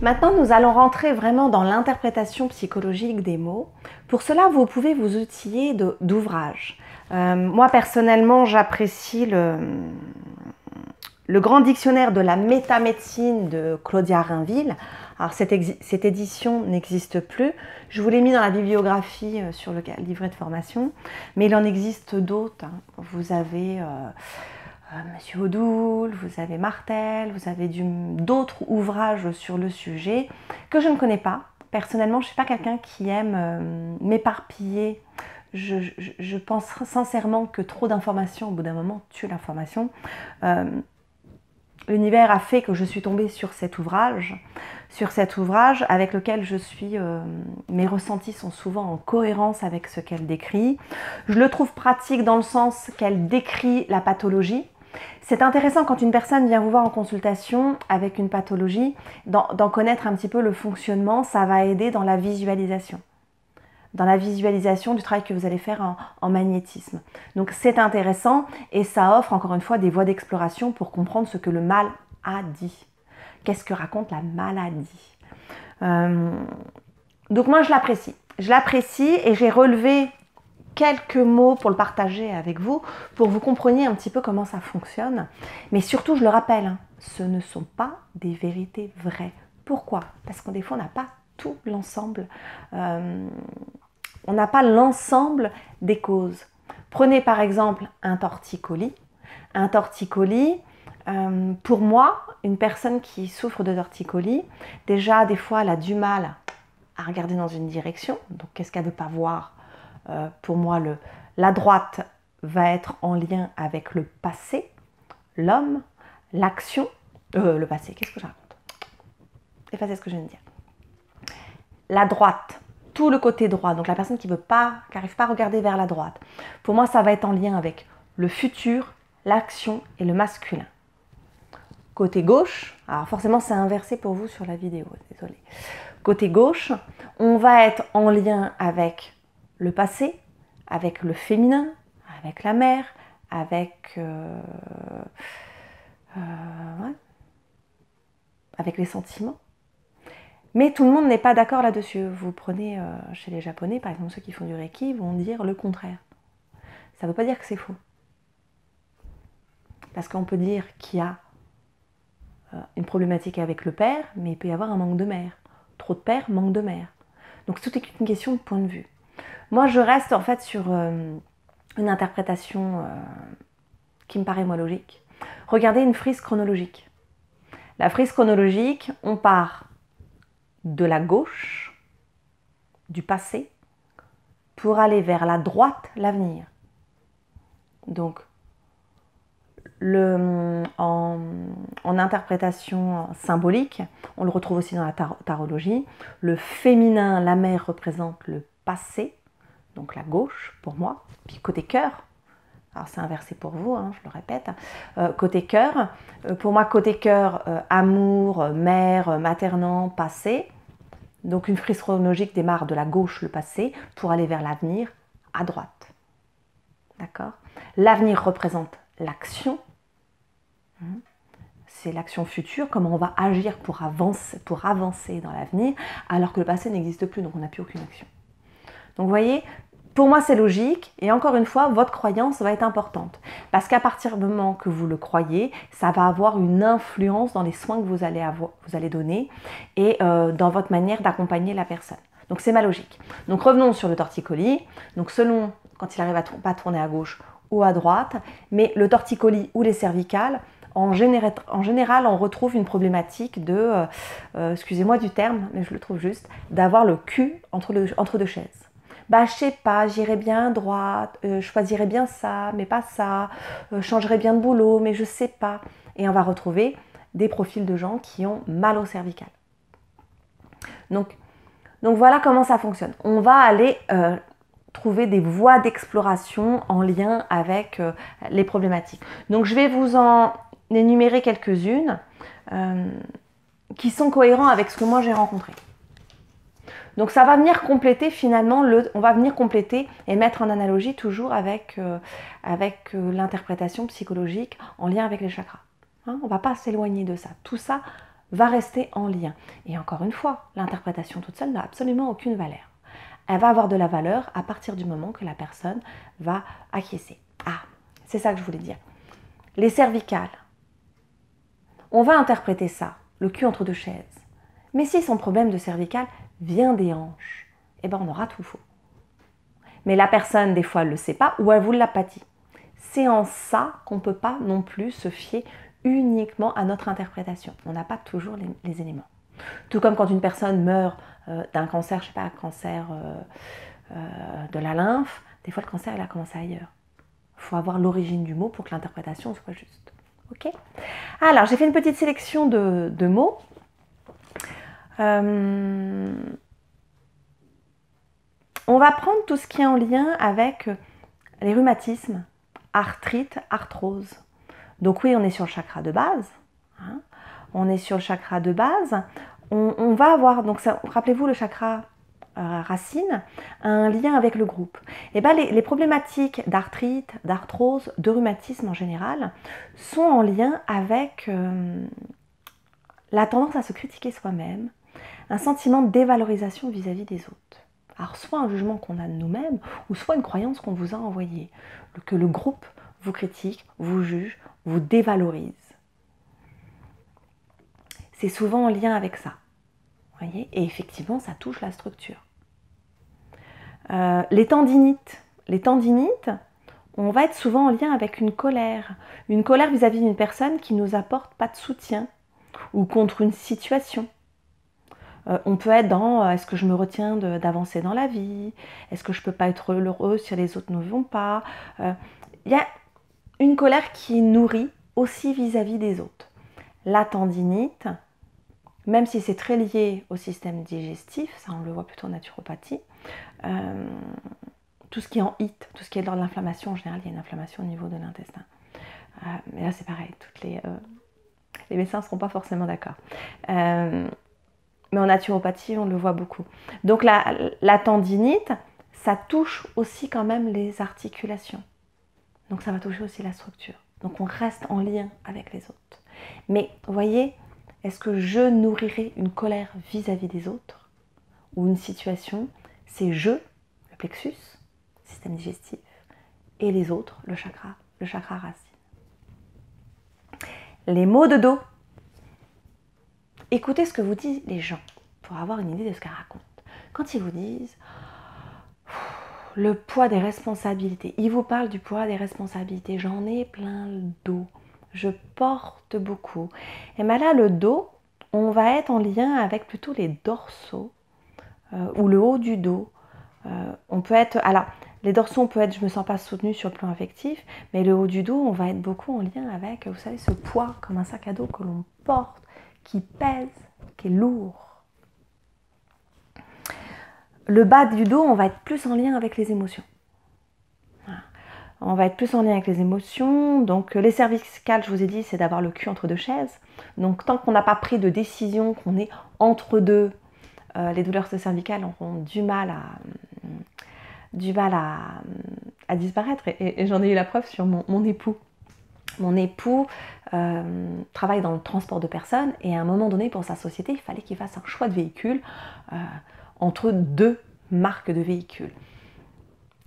Maintenant, nous allons rentrer vraiment dans l'interprétation psychologique des mots. Pour cela, vous pouvez vous outiller d'ouvrages. Moi, personnellement, j'apprécie le grand dictionnaire de la métamédecine de Claudia Rainville. Alors, cette édition n'existe plus. Je vous l'ai mis dans la bibliographie sur le livret de formation, mais il en existe d'autres. Vous avez Monsieur Odoul, vous avez Martel, vous avez d'autres ouvrages sur le sujet que je ne connais pas. Personnellement, je ne suis pas quelqu'un qui aime m'éparpiller. Je pense sincèrement que trop d'informations, au bout d'un moment, tue l'information. L'univers a fait que je suis tombée sur cet ouvrage avec lequel je suis, mes ressentis sont souvent en cohérence avec ce qu'elle décrit. Je le trouve pratique dans le sens qu'elle décrit la pathologie. C'est intéressant quand une personne vient vous voir en consultation avec une pathologie, d'en connaître un petit peu le fonctionnement, ça va aider dans la visualisation. Dans la visualisation du travail que vous allez faire en magnétisme. Donc c'est intéressant et ça offre encore une fois des voies d'exploration pour comprendre ce que le mal a dit. Qu'est-ce que raconte la maladie? Donc moi je l'apprécie. Je l'apprécie et j'ai relevé quelques mots pour le partager avec vous, pour que vous compreniez un petit peu comment ça fonctionne. Mais surtout, je le rappelle, ce ne sont pas des vérités vraies. Pourquoi? Parce que des fois, on n'a pas tout l'ensemble. On n'a pas l'ensemble des causes. Prenez par exemple un torticolis. Un torticolis, pour moi, une personne qui souffre de torticolis, déjà des fois elle a du mal à regarder dans une direction. Donc qu'est-ce qu'elle ne veut pas voir? Pour moi, la droite va être en lien avec le passé, l'homme, l'action, le passé, qu'est-ce que je raconte? Effacez ce que je viens de dire. La droite, tout le côté droit, donc la personne qui n'arrive pas à regarder vers la droite. Pour moi, ça va être en lien avec le futur, l'action et le masculin. Côté gauche, alors forcément c'est inversé pour vous sur la vidéo, désolé. Côté gauche, on va être en lien avec le passé, avec le féminin, avec la mère, avec les sentiments. Mais tout le monde n'est pas d'accord là-dessus. Vous prenez chez les Japonais, par exemple ceux qui font du Reiki, vont dire le contraire. Ça ne veut pas dire que c'est faux. Parce qu'on peut dire qu'il y a une problématique avec le père, mais il peut y avoir un manque de mère. Trop de père, manque de mère. Donc tout est une question de point de vue. Moi, je reste en fait sur une interprétation qui me paraît moi logique. Regardez une frise chronologique. La frise chronologique, on part de la gauche, du passé, pour aller vers la droite, l'avenir. Donc, en interprétation symbolique, on le retrouve aussi dans la tarologie, le féminin, la mère représente le passé, donc la gauche pour moi, puis côté cœur, alors c'est inversé pour vous, hein, je le répète, côté cœur, pour moi côté cœur, amour, mère, maternant, passé, donc une frise chronologique démarre de la gauche, le passé, pour aller vers l'avenir, à droite, d'accord? L'avenir représente l'action, c'est l'action future, comment on va agir pour avancer dans l'avenir, alors que le passé n'existe plus, donc on n'a plus aucune action. Donc vous voyez, pour moi c'est logique, et encore une fois, votre croyance va être importante. Parce qu'à partir du moment que vous le croyez, ça va avoir une influence dans les soins que vous allez donner, et dans votre manière d'accompagner la personne. Donc c'est ma logique. Donc revenons sur le torticolis, donc selon quand il arrive à pas tourner à gauche ou à droite, mais le torticolis ou les cervicales, en général, on retrouve une problématique de, excusez-moi du terme, mais je le trouve juste, d'avoir le cul entre deux chaises. Bah, je sais pas, j'irais bien à droite, je choisirais bien ça, mais pas ça, je changerais bien de boulot, mais je sais pas. Et on va retrouver des profils de gens qui ont mal au cervical. Donc voilà comment ça fonctionne. On va aller trouver des voies d'exploration en lien avec les problématiques. Donc je vais vous en énumérer quelques-unes qui sont cohérents avec ce que moi j'ai rencontré. Donc ça va venir compléter finalement, on va venir compléter et mettre en analogie toujours avec l'interprétation psychologique en lien avec les chakras. Hein, on ne va pas s'éloigner de ça. Tout ça va rester en lien. Et encore une fois, l'interprétation toute seule n'a absolument aucune valeur. Elle va avoir de la valeur à partir du moment que la personne va acquiescer. Ah, c'est ça que je voulais dire. Les cervicales. On va interpréter ça, le cul entre deux chaises. Mais si son problème de cervicale vient des hanches, eh ben on aura tout faux. Mais la personne, des fois, elle ne le sait pas ou elle vous l'apathie. C'est en ça qu'on ne peut pas non plus se fier uniquement à notre interprétation. On n'a pas toujours les éléments. Tout comme quand une personne meurt d'un cancer, je sais pas, cancer de la lymphe, des fois le cancer il a commencé ailleurs. Il faut avoir l'origine du mot pour que l'interprétation soit juste. Ok ? Alors, j'ai fait une petite sélection de mots. On va prendre tout ce qui est en lien avec les rhumatismes, arthrite, arthrose. Donc oui, on est sur le chakra de base. Hein, on est sur le chakra de base. On va avoir, donc rappelez-vous, le chakra racine a un lien avec le groupe. Et bien, les problématiques d'arthrite, d'arthrose, de rhumatisme en général sont en lien avec la tendance à se critiquer soi-même, un sentiment de dévalorisation vis-à-vis des autres. Alors, soit un jugement qu'on a de nous-mêmes, ou soit une croyance qu'on vous a envoyée, que le groupe vous critique, vous juge, vous dévalorise. C'est souvent en lien avec ça. Voyez, et effectivement, ça touche la structure. Les tendinites, on va être souvent en lien avec une colère vis-à-vis d'une personne qui ne nous apporte pas de soutien ou contre une situation. On peut être dans est-ce que je me retiens d'avancer dans la vie, est-ce que je ne peux pas être heureux si les autres ne vont pas. Il y a une colère qui est nourrie aussi vis-à-vis des autres. La tendinite, même si c'est très lié au système digestif, ça on le voit plutôt en naturopathie, tout ce qui est en HIT, tout ce qui est dans l'inflammation, en général il y a une inflammation au niveau de l'intestin. Mais là c'est pareil, les médecins ne seront pas forcément d'accord. Mais en naturopathie on le voit beaucoup. Donc la tendinite, ça touche aussi quand même les articulations. Donc ça va toucher aussi la structure. Donc on reste en lien avec les autres. Mais vous voyez, est-ce que je nourrirai une colère vis-à-vis des autres ou une situation? C'est je, le plexus, le système digestif, et les autres, le chakra racine. Les maux de dos. Écoutez ce que vous disent les gens pour avoir une idée de ce qu'ils racontent. Quand ils vous disent le poids des responsabilités, ils vous parlent du poids des responsabilités. J'en ai plein le dos. Je porte beaucoup. Et bien là, le dos, on va être en lien avec plutôt les dorsaux ou le haut du dos. On peut être, alors les dorsaux, on peut être, je me sens pas soutenue sur le plan affectif, mais le haut du dos, on va être beaucoup en lien avec, vous savez, ce poids comme un sac à dos que l'on porte, qui pèse, qui est lourd. Le bas du dos, on va être plus en lien avec les émotions. On va être plus en lien avec les émotions. Donc les cervicales, je vous ai dit, c'est d'avoir le cul entre deux chaises. Donc tant qu'on n'a pas pris de décision, qu'on est entre deux, les douleurs cervicales auront du mal à disparaître. Et j'en ai eu la preuve sur mon époux. Mon époux travaille dans le transport de personnes et à un moment donné, pour sa société, il fallait qu'il fasse un choix de véhicule entre deux marques de véhicules.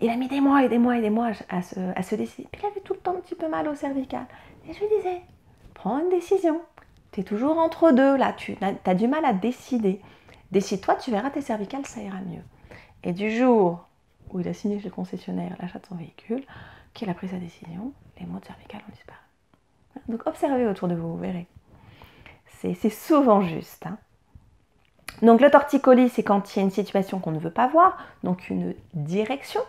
Il a mis des mois à se décider. Puis il avait tout le temps un petit peu mal au cervical. Et je lui disais, prends une décision. Tu es toujours entre deux, là, tu as du mal à décider. Décide-toi, tu verras tes cervicales, ça ira mieux. Et du jour où il a signé chez le concessionnaire l'achat de son véhicule, qu'il a pris sa décision, les maux de cervicales ont disparu. Donc observez autour de vous, vous verrez. C'est souvent juste. Hein. Donc le torticolis, c'est quand il y a une situation qu'on ne veut pas voir, donc une direction.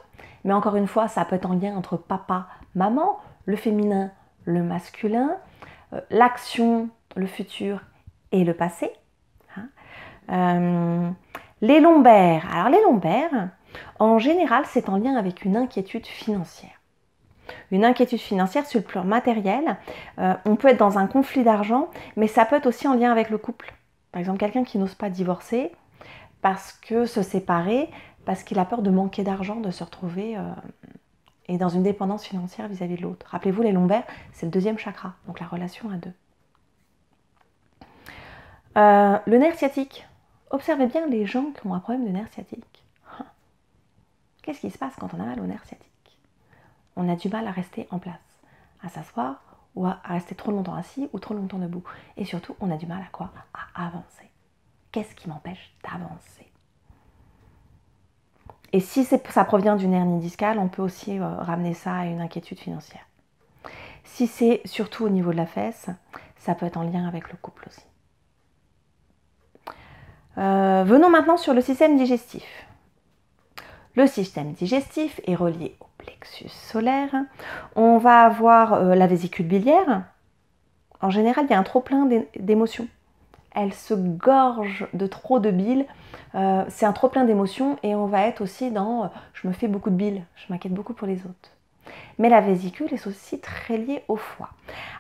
Mais encore une fois, ça peut être en lien entre papa, maman, le féminin, le masculin, l'action, le futur et le passé. Hein. Les lombaires. Alors les lombaires, en général, c'est en lien avec une inquiétude financière. Une inquiétude financière sur le plan matériel. On peut être dans un conflit d'argent, mais ça peut être aussi en lien avec le couple. Par exemple, quelqu'un qui n'ose pas divorcer parce que se séparer, parce qu'il a peur de manquer d'argent, de se retrouver et dans une dépendance financière vis-à-vis de l'autre. Rappelez-vous, les lombaires, c'est le deuxième chakra, donc la relation à deux. Le nerf sciatique. Observez bien les gens qui ont un problème de nerf sciatique. Qu'est-ce qui se passe quand on a mal au nerf sciatique? On a du mal à rester en place, à s'asseoir ou à rester trop longtemps assis ou trop longtemps debout. Et surtout, on a du mal à quoi? À avancer. Qu'est-ce qui m'empêche d'avancer? Et si ça provient d'une hernie discale, on peut aussi ramener ça à une inquiétude financière. Si c'est surtout au niveau de la fesse, ça peut être en lien avec le couple aussi. Venons maintenant sur le système digestif. Le système digestif est relié au plexus solaire. On va avoir la vésicule biliaire. En général, il y a un trop-plein d'émotions. Elle se gorge de trop de bile. C'est un trop-plein d'émotions et on va être aussi dans je me fais beaucoup de bile, je m'inquiète beaucoup pour les autres. Mais la vésicule est aussi très liée au foie.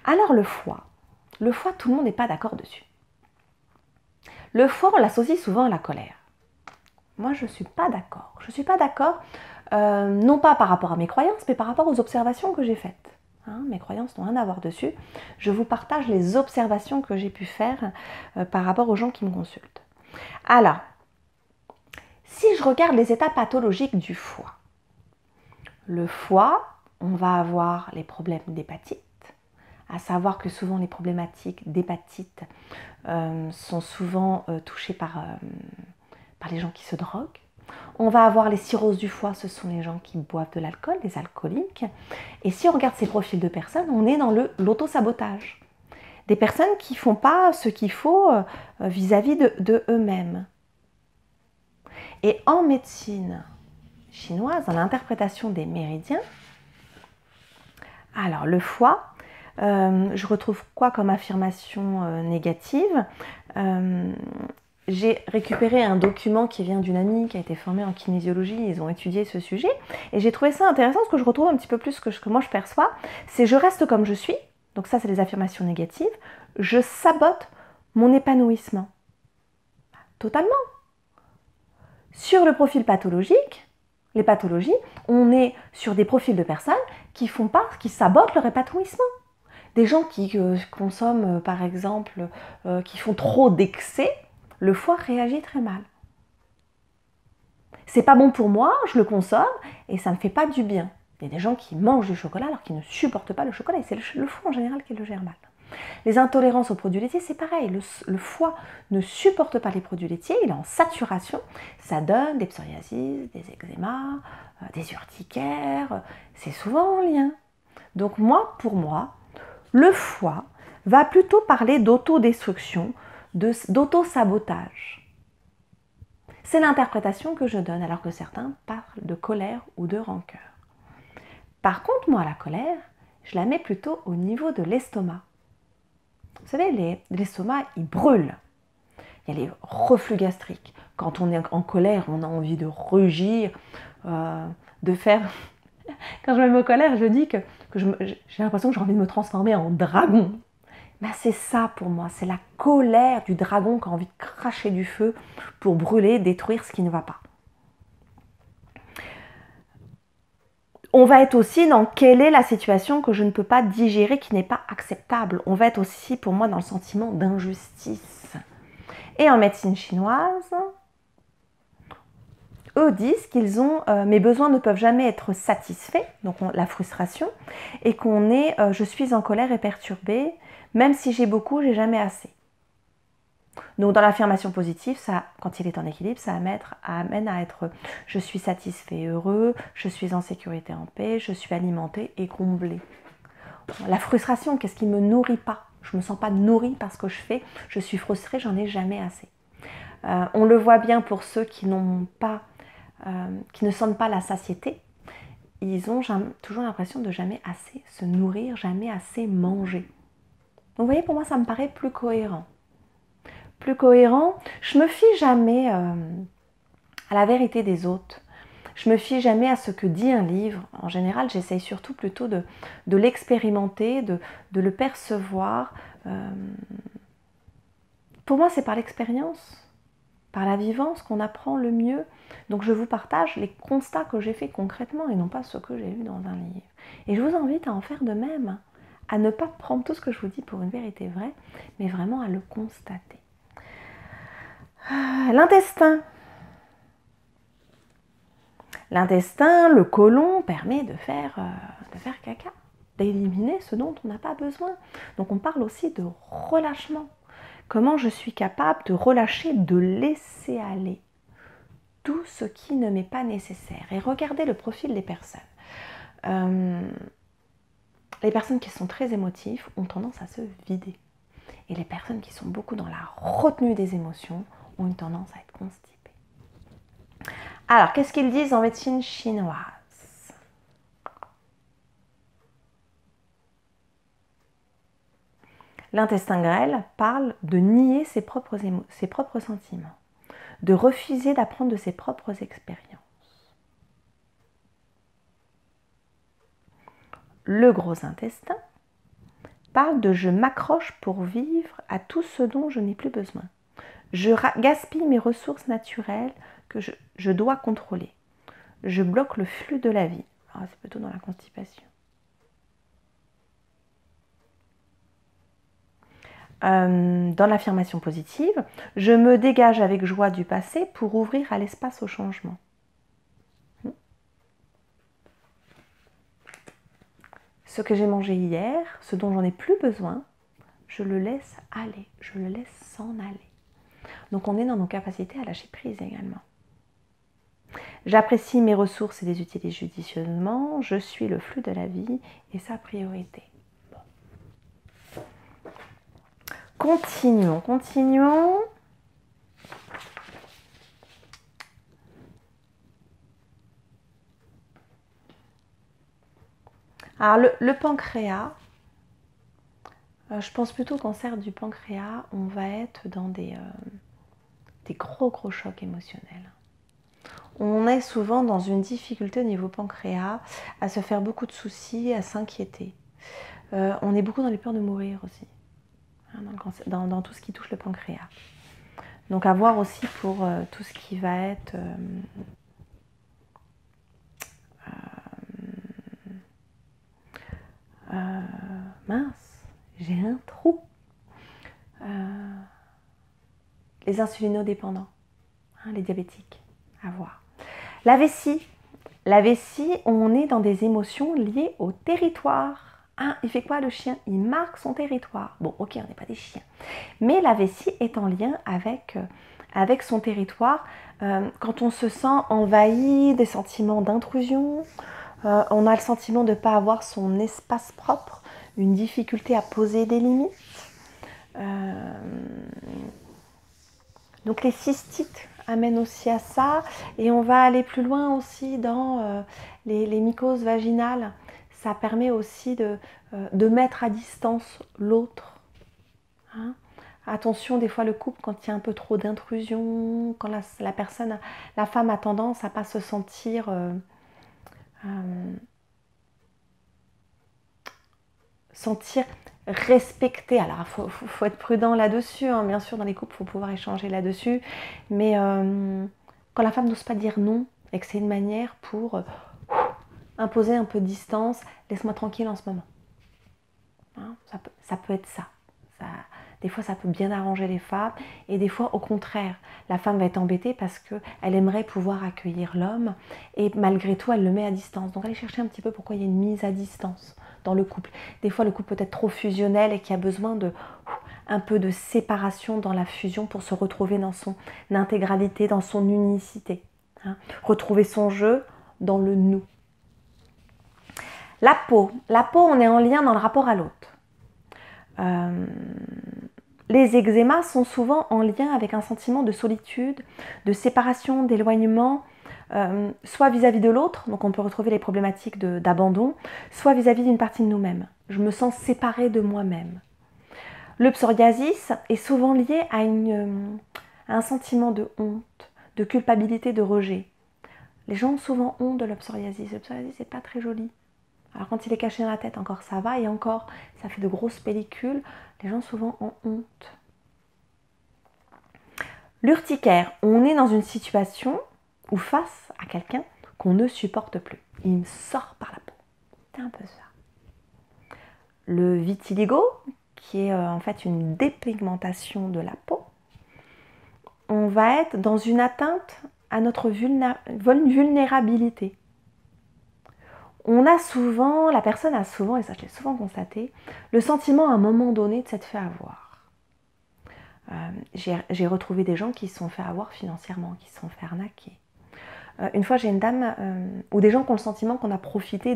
Alors le foie, tout le monde n'est pas d'accord dessus. Le foie, on l'associe souvent à la colère. Moi, je ne suis pas d'accord. Je ne suis pas d'accord, non pas par rapport à mes croyances, mais par rapport aux observations que j'ai faites. Mes croyances n'ont rien à voir dessus. Je vous partage les observations que j'ai pu faire par rapport aux gens qui me consultent. Alors, si je regarde les états pathologiques du foie, le foie, on va avoir les problèmes d'hépatite, à savoir que souvent les problématiques d'hépatite sont souvent touchées par les gens qui se droguent. On va avoir les cirrhoses du foie, ce sont les gens qui boivent de l'alcool, les alcooliques. Et si on regarde ces profils de personnes, on est dans l'auto-sabotage. Des personnes qui ne font pas ce qu'il faut vis-à-vis de eux-mêmes. Et en médecine chinoise, dans l'interprétation des méridiens, alors le foie, je retrouve quoi comme affirmation négative? J'ai récupéré un document qui vient d'une amie qui a été formée en kinésiologie, ils ont étudié ce sujet, et j'ai trouvé ça intéressant, ce que je retrouve un petit peu plus que moi je perçois, c'est je reste comme je suis, donc ça c'est les affirmations négatives, je sabote mon épanouissement. Totalement. Sur le profil pathologique, les pathologies, on est sur des profils de personnes qui sabotent leur épanouissement. Des gens qui consomment, par exemple, qui font trop d'excès, le foie réagit très mal. C'est pas bon pour moi, je le consomme et ça ne me fait pas du bien. Il y a des gens qui mangent du chocolat alors qu'ils ne supportent pas le chocolat et c'est le foie en général qui le gère mal. Les intolérances aux produits laitiers, c'est pareil. Le foie ne supporte pas les produits laitiers, il est en saturation. Ça donne des psoriasis, des eczémas, des urticaires. C'est souvent en lien. Donc pour moi, le foie va plutôt parler d'autodestruction, d'auto-sabotage. C'est l'interprétation que je donne, alors que certains parlent de colère ou de rancœur. Par contre, moi, la colère, je la mets plutôt au niveau de l'estomac. Vous savez, l'estomac, il brûle. Il y a les reflux gastriques. Quand on est en colère, on a envie de rugir, de faire... Quand je me mets en colère, je dis que j'ai l'impression que j'ai envie de me transformer en dragon. Ben c'est ça pour moi, c'est la colère du dragon qui a envie de cracher du feu pour brûler, détruire ce qui ne va pas. On va être aussi dans quelle est la situation que je ne peux pas digérer, qui n'est pas acceptable. On va être aussi pour moi dans le sentiment d'injustice. Et en médecine chinoise, eux disent qu'ils ont mes besoins ne peuvent jamais être satisfaits, donc la frustration, et qu'on est je suis en colère et perturbée, même si j'ai beaucoup, j'ai jamais assez. Donc dans l'affirmation positive, ça, quand il est en équilibre, ça amène à être je suis satisfait, heureux, je suis en sécurité, en paix, je suis alimenté et comblé. La frustration, qu'est-ce qui ne me nourrit pas? Je ne me sens pas nourrie par ce que je fais, je suis frustrée, j'en ai jamais assez. On le voit bien pour ceux qui n'ont pas, qui ne sentent pas la satiété, ils ont toujours l'impression de jamais assez se nourrir, jamais assez manger. Donc vous voyez, pour moi, ça me paraît plus cohérent. Plus cohérent, je me fie jamais à la vérité des autres. Je me fie jamais à ce que dit un livre. En général, j'essaye surtout plutôt de l'expérimenter, de le percevoir. Pour moi, c'est par l'expérience, par la vivance qu'on apprend le mieux. Donc je vous partage les constats que j'ai faits concrètement et non pas ce que j'ai lu dans un livre. Et je vous invite à en faire de même, à ne pas prendre tout ce que je vous dis pour une vérité vraie, mais vraiment à le constater. L'intestin. L'intestin, le côlon, permet de faire caca, d'éliminer ce dont on n'a pas besoin. Donc on parle aussi de relâchement. Comment je suis capable de relâcher, de laisser aller tout ce qui ne m'est pas nécessaire. Et regardez le profil des personnes. Les personnes qui sont très émotives ont tendance à se vider. Et les personnes qui sont beaucoup dans la retenue des émotions ont une tendance à être constipées. Alors, qu'est-ce qu'ils disent en médecine chinoise? L'intestin grêle parle de nier ses propres sentiments, de refuser d'apprendre de ses propres expériences. Le gros intestin parle de je m'accroche pour vivre à tout ce dont je n'ai plus besoin. Je gaspille mes ressources naturelles que je dois contrôler. Je bloque le flux de la vie. Alors, c'est plutôt dans la constipation. Dans l'affirmation positive, je me dégage avec joie du passé pour ouvrir à l'espace au changement. Ce que j'ai mangé hier, ce dont j'en ai plus besoin, je le laisse aller, je le laisse s'en aller. Donc on est dans nos capacités à lâcher prise également. J'apprécie mes ressources et les utilise judicieusement, je suis le flux de la vie et sa priorité. Bon. Continuons, continuons. Alors le pancréas, je pense plutôt au cancer du pancréas, on va être dans des gros chocs émotionnels. On est souvent dans une difficulté au niveau pancréas, à se faire beaucoup de soucis, à s'inquiéter. On est beaucoup dans les peurs de mourir aussi, hein, dans tout ce qui touche le pancréas. Donc à voir aussi pour tout ce qui va être mince, j'ai un trou. Les insulinodépendants, hein, les diabétiques, à voir. La vessie, on est dans des émotions liées au territoire. Hein, il fait quoi le chien? Il marque son territoire. Bon, ok, on n'est pas des chiens. Mais la vessie est en lien avec son territoire. Quand on se sent envahi, des sentiments d'intrusion, on a le sentiment de ne pas avoir son espace propre, une difficulté à poser des limites. Donc les cystites amènent aussi à ça, et on va aller plus loin aussi dans les mycoses vaginales. Ça permet aussi de mettre à distance l'autre. Hein, attention, des fois le couple, quand il y a un peu trop d'intrusion, quand la femme a tendance à ne pas se sentir respectée. Alors il faut être prudent là-dessus, hein. Bien sûr dans les couples il faut pouvoir échanger là-dessus, mais quand la femme n'ose pas dire non et que c'est une manière pour imposer un peu de distance, laisse-moi tranquille en ce moment, hein, ça peut être ça. Des fois ça peut bien arranger les femmes, et des fois au contraire la femme va être embêtée parce qu'elle aimerait pouvoir accueillir l'homme, et malgré tout elle le met à distance. Donc allez chercher un petit peu pourquoi il y a une mise à distance dans le couple. Des fois le couple peut être trop fusionnel et qui a besoin de un peu de séparation dans la fusion pour se retrouver dans son intégralité, dans son unicité, hein. Retrouver son jeu dans le nous. La peau, on est en lien dans le rapport à l'autre. Les eczémas sont souvent en lien avec un sentiment de solitude, de séparation, d'éloignement, soit vis-à-vis de l'autre, donc on peut retrouver les problématiques d'abandon, soit vis-à-vis d'une partie de nous-mêmes. Je me sens séparée de moi-même. Le psoriasis est souvent lié à un sentiment de honte, de culpabilité, de rejet. Les gens ont souvent honte de le psoriasis. Le psoriasis, c'est pas très joli. Alors quand il est caché dans la tête, encore ça va, et encore, ça fait de grosses pellicules. Les gens souvent ont honte. L'urticaire, on est dans une situation ou face à quelqu'un qu'on ne supporte plus. Il me sort par la peau. C'est un peu ça. Le vitiligo, qui est en fait une dépigmentation de la peau, on va être dans une atteinte à notre vulnérabilité. On a souvent, la personne a souvent, et ça je l'ai souvent constaté, le sentiment à un moment donné de s'être fait avoir. J'ai retrouvé des gens qui se sont fait avoir financièrement, qui se sont fait arnaquer. Une fois j'ai une dame, ou des gens qui ont le sentiment qu'on a profité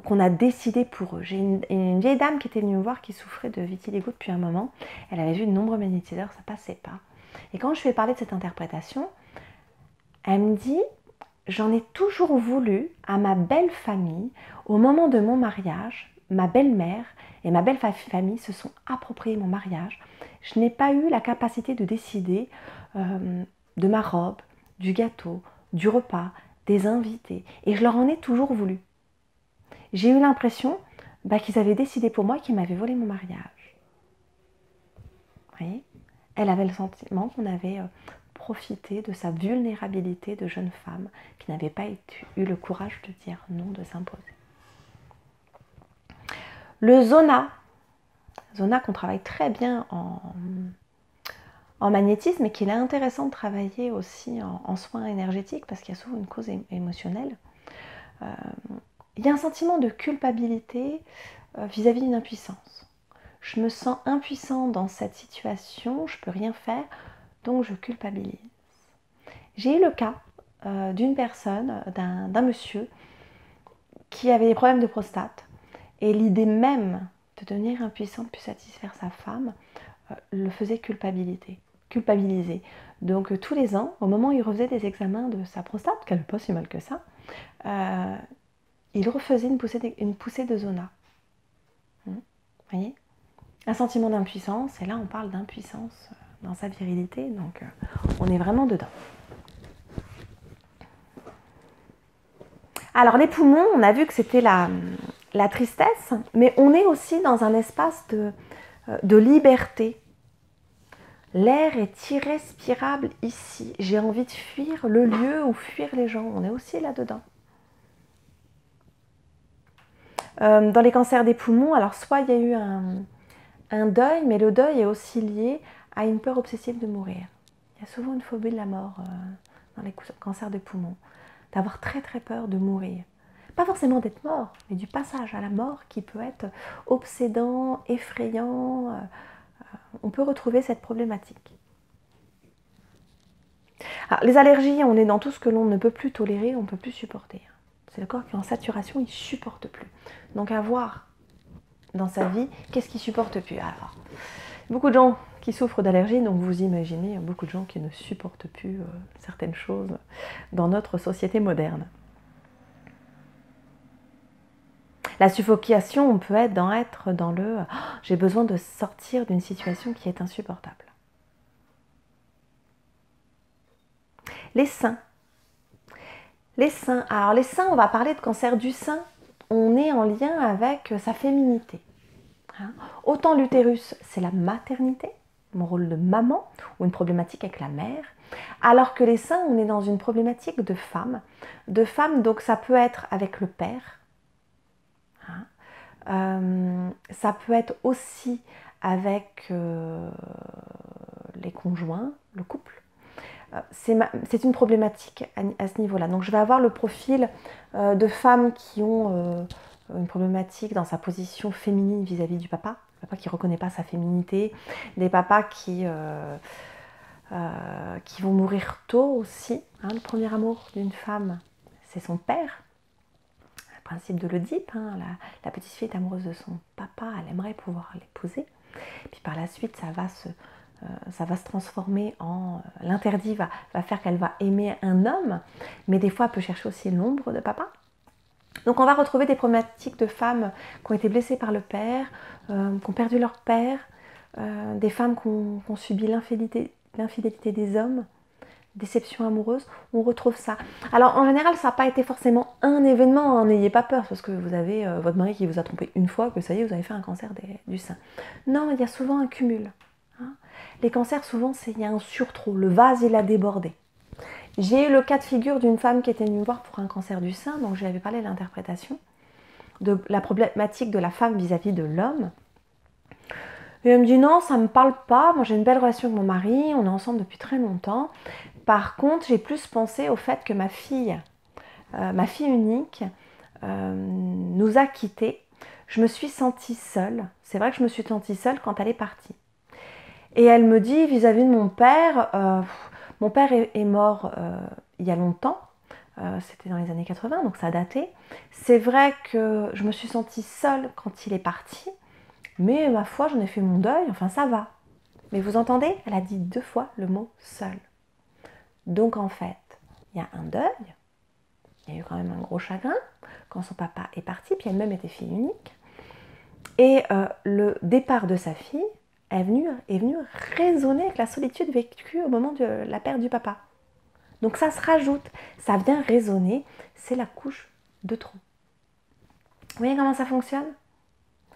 qu'on a décidé pour eux. J'ai une vieille dame qui était venue me voir qui souffrait de vitiligo depuis un moment. Elle avait vu de nombreux magnétiseurs, ça passait pas. Et quand je lui ai parlé de cette interprétation, elle me dit: j'en ai toujours voulu à ma belle famille. Au moment de mon mariage, ma belle-mère et ma belle famille se sont appropriés mon mariage. Je n'ai pas eu la capacité de décider de ma robe, du gâteau, du repas, des invités. Et je leur en ai toujours voulu. J'ai eu l'impression qu'ils avaient décidé pour moi, qu'ils m'avaient volé mon mariage. Vous voyez ? Elle avait le sentiment qu'on avait profité de sa vulnérabilité de jeune femme qui n'avait pas eu le courage de dire non, de s'imposer. Le zona qu'on travaille très bien en magnétisme et qu'il est intéressant de travailler aussi en soins énergétiques parce qu'il y a souvent une cause émotionnelle. Il y a un sentiment de culpabilité vis-à-vis d'une impuissance. Je me sens impuissant dans cette situation, je ne peux rien faire, donc je culpabilise. J'ai eu le cas d'une personne, d'un monsieur qui avait des problèmes de prostate et l'idée même de devenir impuissant pour satisfaire sa femme le faisait culpabiliser. Donc tous les ans, au moment où il refaisait des examens de sa prostate, qu'elle n'est pas si mal que ça, il refaisait une poussée de zona. Vous voyez ? Un sentiment d'impuissance, et là on parle d'impuissance dans sa virilité, donc on est vraiment dedans. Alors les poumons, on a vu que c'était la tristesse, mais on est aussi dans un espace de liberté. L'air est irrespirable ici. J'ai envie de fuir le lieu ou fuir les gens. On est aussi là-dedans. Dans les cancers des poumons, alors soit il y a eu un deuil, mais le deuil est aussi lié à une peur obsessive de mourir. Il y a souvent une phobie de la mort dans les cancers des poumons. D'avoir très très peur de mourir. Pas forcément d'être mort, mais du passage à la mort qui peut être obsédant, effrayant. On peut retrouver cette problématique. Alors, les allergies, on est dans tout ce que l'on ne peut plus tolérer, on ne peut plus supporter. C'est le corps qui est en saturation, il ne supporte plus. Donc à voir dans sa vie, qu'est-ce qu'il ne supporte plus. Alors, beaucoup de gens qui souffrent d'allergies, donc vous imaginez beaucoup de gens qui ne supportent plus certaines choses dans notre société moderne. La suffocation, on peut être dans le « j'ai besoin de sortir d'une situation qui est insupportable ». Les seins. Alors les seins, on va parler de cancer du sein, on est en lien avec sa féminité. Autant l'utérus, c'est la maternité, mon rôle de maman, ou une problématique avec la mère, alors que les seins, on est dans une problématique de femme, donc ça peut être avec le père, ça peut être aussi avec les conjoints, le couple. C'est une problématique à ce niveau-là. Donc je vais avoir le profil de femmes qui ont une problématique dans sa position féminine vis-à-vis du papa qui ne reconnaît pas sa féminité, des papas qui vont mourir tôt aussi. Le premier amour d'une femme, c'est son père. Le principe de l'Oedipe, la petite fille est amoureuse de son papa, elle aimerait pouvoir l'épouser. Puis par la suite, ça va se transformer en... L'interdit va faire qu'elle va aimer un homme, mais des fois elle peut chercher aussi l'ombre de papa. Donc on va retrouver des problématiques de femmes qui ont été blessées par le père, qui ont perdu leur père, des femmes qui ont subi l'infidélité des hommes, déception amoureuse, on retrouve ça. Alors en général, ça n'a pas été forcément un événement, n'ayez pas peur, parce que vous avez votre mari qui vous a trompé une fois, que ça y est, vous avez fait un cancer du sein. Non, il y a souvent un cumul. Les cancers, souvent, il y a un surtrop, le vase, il a débordé. J'ai eu le cas de figure d'une femme qui était venue me voir pour un cancer du sein, donc je lui avais parlé de l'interprétation, de la problématique de la femme vis-à-vis de l'homme. Et elle me dit non, ça me parle pas. Moi, j'ai une belle relation avec mon mari, on est ensemble depuis très longtemps. Par contre, j'ai plus pensé au fait que ma fille unique, nous a quittés. Je me suis sentie seule. C'est vrai que je me suis sentie seule quand elle est partie. Et elle me dit vis-à-vis de mon père est mort il y a longtemps. C'était dans les années 80, donc ça a daté. C'est vrai que je me suis sentie seule quand il est parti, mais ma foi, j'en ai fait mon deuil, enfin ça va. Mais vous entendez, elle a dit 2 fois le mot seul. Donc en fait, il y a un deuil, il y a eu quand même un gros chagrin quand son papa est parti, puis elle-même était fille unique. Et le départ de sa fille est venu résonner avec la solitude vécue au moment de la perte du papa. Donc ça se rajoute, ça vient résonner, c'est la couche de trop. Vous voyez comment ça fonctionne?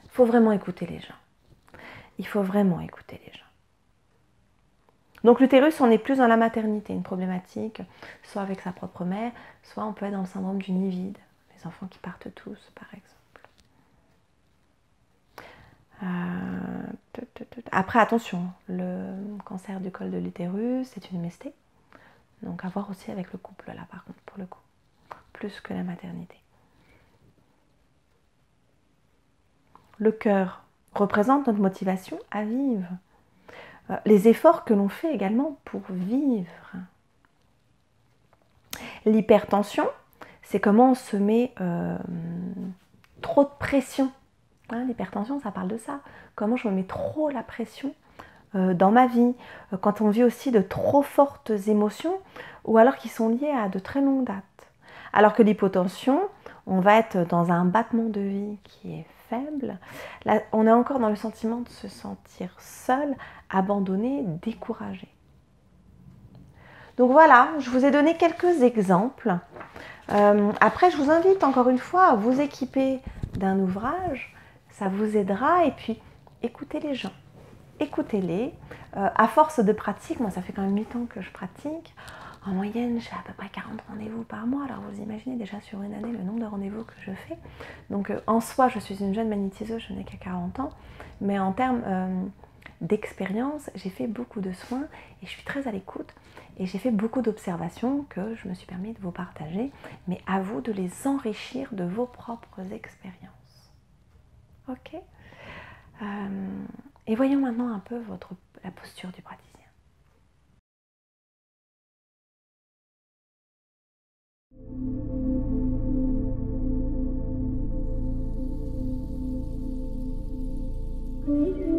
Il faut vraiment écouter les gens. Il faut vraiment écouter les gens. Donc l'utérus, on est plus dans la maternité, une problématique, soit avec sa propre mère, soit on peut être dans le syndrome du nid vide, les enfants qui partent tous, par exemple. Après, attention, le cancer du col de l'utérus, c'est une MST. Donc à voir aussi avec le couple, là, par contre, pour le coup. Plus que la maternité. Le cœur représente notre motivation à vivre. Les efforts que l'on fait également pour vivre. L'hypertension, c'est comment on se met trop de pression. Hein, l'hypertension, ça parle de ça. Comment je me mets trop la pression dans ma vie. Quand on vit aussi de trop fortes émotions ou alors qui sont liées à de très longues dates. Alors que l'hypotension, on va être dans un battement de vie qui est faible. Là, on est encore dans le sentiment de se sentir seul, abandonné, découragé. Donc voilà, je vous ai donné quelques exemples. Après, je vous invite encore une fois à vous équiper d'un ouvrage. Ça vous aidera. Et puis, écoutez les gens. Écoutez-les. À force de pratique, moi ça fait quand même 8 ans que je pratique. En moyenne, j'ai à peu près 40 rendez-vous par mois. Alors vous imaginez déjà sur une année le nombre de rendez-vous que je fais. Donc en soi, je suis une jeune magnétiseuse, je n'ai qu'à 40 ans. Mais en termes d'expérience, j'ai fait beaucoup de soins et je suis très à l'écoute. Et j'ai fait beaucoup d'observations que je me suis permis de vous partager. Mais à vous de les enrichir de vos propres expériences. Ok ? Et voyons maintenant un peu la posture du praticien. Oui.